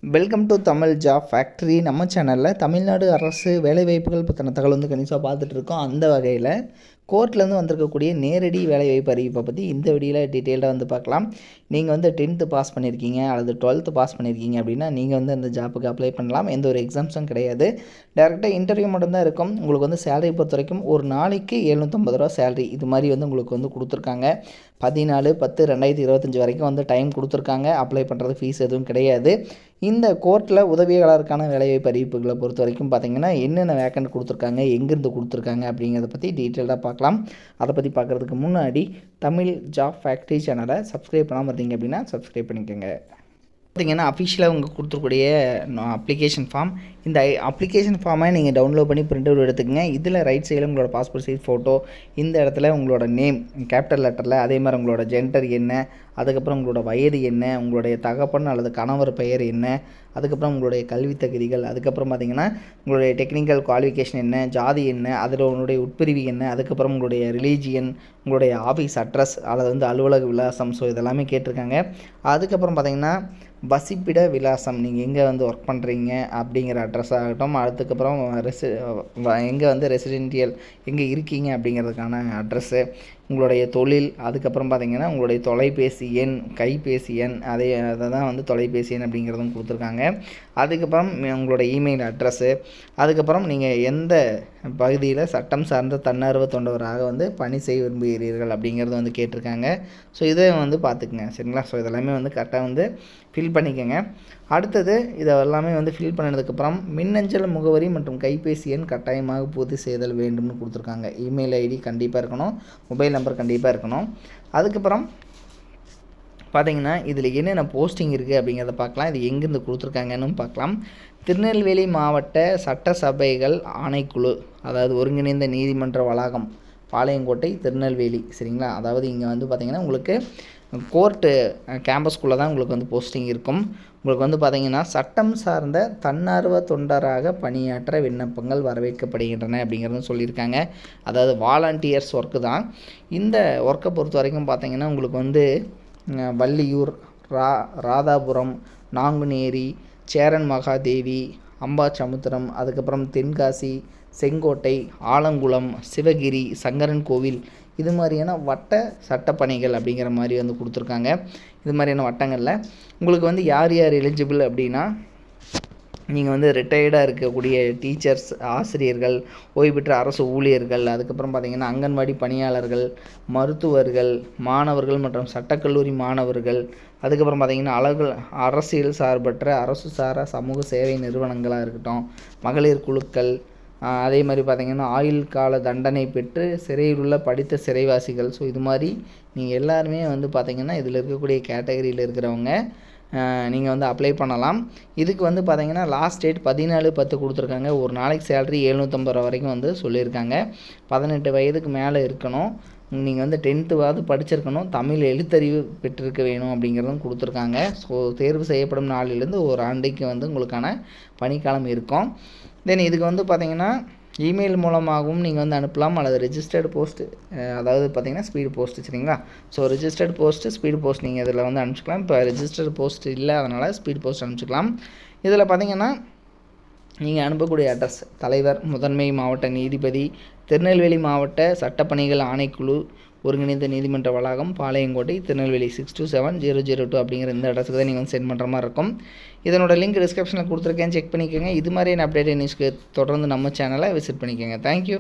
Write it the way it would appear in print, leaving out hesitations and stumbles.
Welcome to Tamil job factory. நம்ம சேனலில் தமிழ்நாடு அரசு வேலைவாய்ப்புகள் பற்றின தகவல் வந்து கணிசாக பார்த்துட்ருக்கோம். அந்த வகையில் கோர்ட்லேருந்து வந்திருக்கக்கூடிய நேரடி வேலைவாய்ப்பு அறிவிப்பை பற்றி இந்த வீடியோவில் டீட்டெயிலாக வந்து பார்க்கலாம். நீங்கள் வந்து 10th பாஸ் பண்ணியிருக்கீங்க அல்லது 12th பாஸ் பண்ணியிருக்கீங்க அப்படின்னா நீங்கள் வந்து அந்த ஜாப்புக்கு அப்ளை பண்ணலாம். எந்த ஒரு எக்ஸாம்ஸும் கிடையாது. டேரெக்டாக இன்டர்வியூ மட்டும்தான் இருக்கும். உங்களுக்கு வந்து சேலரி பொறுத்த வரைக்கும் ஒரு நாளைக்கு 750 ரூபா சேலரி இது மாதிரி வந்து உங்களுக்கு வந்து கொடுத்துருக்காங்க. 14/10/2025 வரைக்கும் வந்து டைம் கொடுத்துருக்காங்க. அப்ளை பண்ணுறது ஃபீஸ் எதுவும் கிடையாது. இந்த கோர்ட்டில் உதவியாளருக்கான வேலைவாய்ப்பு அறிவிப்புகளை பொறுத்த வரைக்கும் பார்த்திங்கன்னா என்னென்ன வேக்கண்ட் கொடுத்துருக்காங்க, எங்கேருந்து கொடுத்துருக்காங்க அப்படிங்கிறத பற்றி டீட்டெயிலாக பார்க்கலாம். அதை பற்றி பார்க்குறதுக்கு முன்னாடி தமிழ் ஜாப் ஃபேக்ட்ரி சேனலை சப்ஸ்கிரைப் பண்ணாமல் இருந்தீங்க அப்படின்னா சப்ஸ்கிரைப் பண்ணிக்கோங்க. பார்த்திங்கன்னா அஃபிஷியலாக உங்களுக்கு கொடுத்துருக்கூடிய அப்ளிகேஷன் ஃபார்ம். இந்த அப்ளிகேஷன் ஃபார்மை நீங்கள் டவுன்லோட் பண்ணி பிரிண்ட் அவுட் எடுத்துக்கங்க. இதில் ரைட் சைடில் உங்களோட பாஸ்போர்ட் சைஸ் ஃபோட்டோ, இந்த இடத்துல உங்களோட நேம் கேபிட்டல் லெட்டரில், அதே மாதிரி உங்களோட ஜெண்டர் என்ன, அதுக்கப்புறம் உங்களோட வயது என்ன, உங்களுடைய தகப்பன் அல்லது கணவர் பெயர் என்ன, அதுக்கப்புறம் உங்களுடைய கல்வி தகுதிகள், அதுக்கப்புறம் பார்த்திங்கன்னா உங்களுடைய டெக்னிக்கல் குவாலிஃபிகேஷன் என்ன, ஜாதி என்ன, அதில் உங்களுடைய உட்பிரிவு என்ன, அதுக்கப்புறம் உங்களுடைய ரிலீஜியன், உங்களுடைய ஆஃபீஸ் அட்ரஸ் அல்லது வந்து அலுவலக விலாசம், ஸோ இதெல்லாமே கேட்டிருக்காங்க. அதுக்கப்புறம் பார்த்திங்கன்னா வசிப்பிட விலாசம், நீங்கள் எங்கே வந்து ஒர்க் பண்ணுறீங்க அப்படிங்கிற அட்ரஸ் ஆகட்டும், அதுக்கப்புறம் எங்கே வந்து ரெசிடென்டியல் எங்கே இருக்கீங்க அப்படிங்கிறதுக்கான அட்ரஸ்ஸு, உங்களுடைய தொழில், அதுக்கப்புறம் பார்த்திங்கன்னா உங்களுடைய தொலைபேசி எண், கைபேசி எண், அதை தான் வந்து தொலைபேசி எண் அப்படிங்கிறதும் கொடுத்துருக்காங்க. அதுக்கப்புறம் உங்களுடைய இமெயில் அட்ரஸ்ஸு, அதுக்கப்புறம் நீங்கள் எந்த பகுதியில் சட்டம் சார்ந்த தன்னார்வ தொண்டவராக வந்து பணி செய்ய விரும்புகிறீர்கள் அப்படிங்கிறது வந்து கேட்டிருக்காங்க. ஸோ இதை வந்து பார்த்துக்குங்க, சரிங்களா? ஸோ இதெல்லாமே வந்து கரெக்டாக வந்து ஃபில் பண்ணிக்கோங்க. அடுத்தது இதை எல்லாமே வந்து ஃபில் பண்ணதுக்கப்புறம் மின்னஞ்சல் முகவரி மற்றும் கைபேசி எண் கட்டாயமாக பூர்த்தி செய்தல் வேண்டும்னு கொடுத்துருக்காங்க. இமெயில் ஐடி கண்டிப்பாக இருக்கணும், மொபைல் நம்பர் கண்டிப்பாக இருக்கணும். அதுக்கப்புறம் பார்த்திங்கன்னா இதில் என்னென்ன போஸ்டிங் இருக்குது அப்படிங்கிறத பார்க்கலாம். இது எங்கேருந்து கொடுத்துருக்காங்கன்னு பார்க்கலாம். திருநெல்வேலி மாவட்ட சட்டசபைகள் ஆணைக்குழு, அதாவது ஒருங்கிணைந்த நீதிமன்ற வளாகம், பாளையங்கோட்டை, திருநெல்வேலி, சரிங்களா? அதாவது இங்கே வந்து பார்த்திங்கன்னா உங்களுக்கு கோர்ட்டு கேம்பஸ்குள்ளே தான் உங்களுக்கு வந்து போஸ்டிங் இருக்கும். உங்களுக்கு வந்து பார்த்திங்கன்னா சட்டம் சார்ந்த தன்னார்வ தொண்டராக பணியாற்ற விண்ணப்பங்கள் வரவேற்கப்படுகின்றன அப்படிங்கிறதும் சொல்லியிருக்காங்க. அதாவது வாலண்டியர்ஸ் ஒர்க்கு தான். இந்த ஒர்க்கை பொறுத்த வரைக்கும் பார்த்திங்கன்னா உங்களுக்கு வந்து வள்ளியூர், ராதாபுரம், நாங்குநேரி, சேரன் மகாதேவி, அம்பாசமுத்திரம், அதுக்கப்புறம் தென்காசி, செங்கோட்டை, ஆலங்குளம், சிவகிரி, சங்கரன் கோவில், இது மாதிரியான வட்ட சட்டப்பணிகள் அப்படிங்கிற மாதிரி வந்து கொடுத்துருக்காங்க. இது மாதிரியான வட்டங்களில் உங்களுக்கு வந்து யார் யார் எலிஜிபிள் அப்படின்னா, நீங்கள் வந்து ரிட்டையர்டாக இருக்கக்கூடிய டீச்சர்ஸ், ஆசிரியர்கள், ஓய்வு பெற்ற அரசு ஊழியர்கள், அதுக்கப்புறம் பார்த்திங்கன்னா அங்கன்வாடி பணியாளர்கள், மருத்துவர்கள், மாணவர்கள் மற்றும் சட்டக்கல்லூரி மாணவர்கள், அதுக்கப்புறம் பார்த்திங்கன்னா அரசியல் சார்பற்ற அரசு சாரா சமூக சேவை நிறுவனங்களாக இருக்கட்டும், மகளிர் குழுக்கள், அதே மாதிரி பார்த்திங்கன்னா ஆயுள் கால தண்டனை பெற்று சிறையில் உள்ள படித்த சிறைவாசிகள். ஸோ இது மாதிரி நீங்கள் எல்லாருமே வந்து பார்த்திங்கன்னா இதில் இருக்கக்கூடிய கேட்டகரியில் இருக்கிறவங்க நீங்கள் வந்து அப்ளை பண்ணலாம். இதுக்கு வந்து பார்த்திங்கன்னா லாஸ்ட் டேட் 14/10 கொடுத்துருக்காங்க. ஒரு நாளைக்கு சேலரி 750 ரூபா வரைக்கும் வந்து சொல்லியிருக்காங்க. 18 வயதுக்கு மேலே இருக்கணும், நீங்கள் வந்து 10th படிச்சிருக்கணும், தமிழ் எழுத்தறிவு பெற்றிருக்க வேணும் அப்படிங்கிறதும் கொடுத்துருக்காங்க. ஸோ தேர்வு செய்யப்படும் நாளிலேருந்து ஒரு ஆண்டுக்கு வந்து உங்களுக்கான பணிக்காலம் இருக்கும். தென் இதுக்கு வந்து பார்த்திங்கன்னா இமெயில் மூலமாகவும் நீங்கள் வந்து அனுப்பலாம், அல்லது ரெஜிஸ்டர்டு போஸ்ட்டு, அதாவது பார்த்திங்கன்னா ஸ்பீடு போஸ்ட்டு, சரிங்களா? So registered post, speed post நீங்கள் இதில் வந்து அனுப்பிச்சிக்கலாம். இப்போ ரெஜிஸ்டர்டு போஸ்ட் இல்லை, அதனால் ஸ்பீடு போஸ்ட் அனுப்பிச்சிக்கலாம். இதில் பார்த்திங்கன்னா நீங்கள் அனுப்பக்கூடிய அட்ரஸ் தலைவர், முதன்மை மாவட்ட நீதிபதி, திருநெல்வேலி மாவட்ட சட்டப்பணிகள் ஆணைக்குழு, ஒருங்கிணைந்த நீதிமன்ற வளாகம், பாளையங்கோட்டை, திருநெல்வேலி 627002 அப்படிங்கிற இந்த அட்ரஸுக்கு தான் நீங்கள் வந்து சென்ட் பண்ணுற மாதிரி இருக்கும். இதனோட லிங்க் டிஸ்கிரிப்ஷனில் கொடுத்துருக்கேன், செக் பண்ணிக்கோங்க. இது மாதிரியான அப்டேட் நியூஸ்க்கு தொடர்ந்து நம்ம சேனலை விசிட் பண்ணிக்கோங்க. தேங்க்யூ.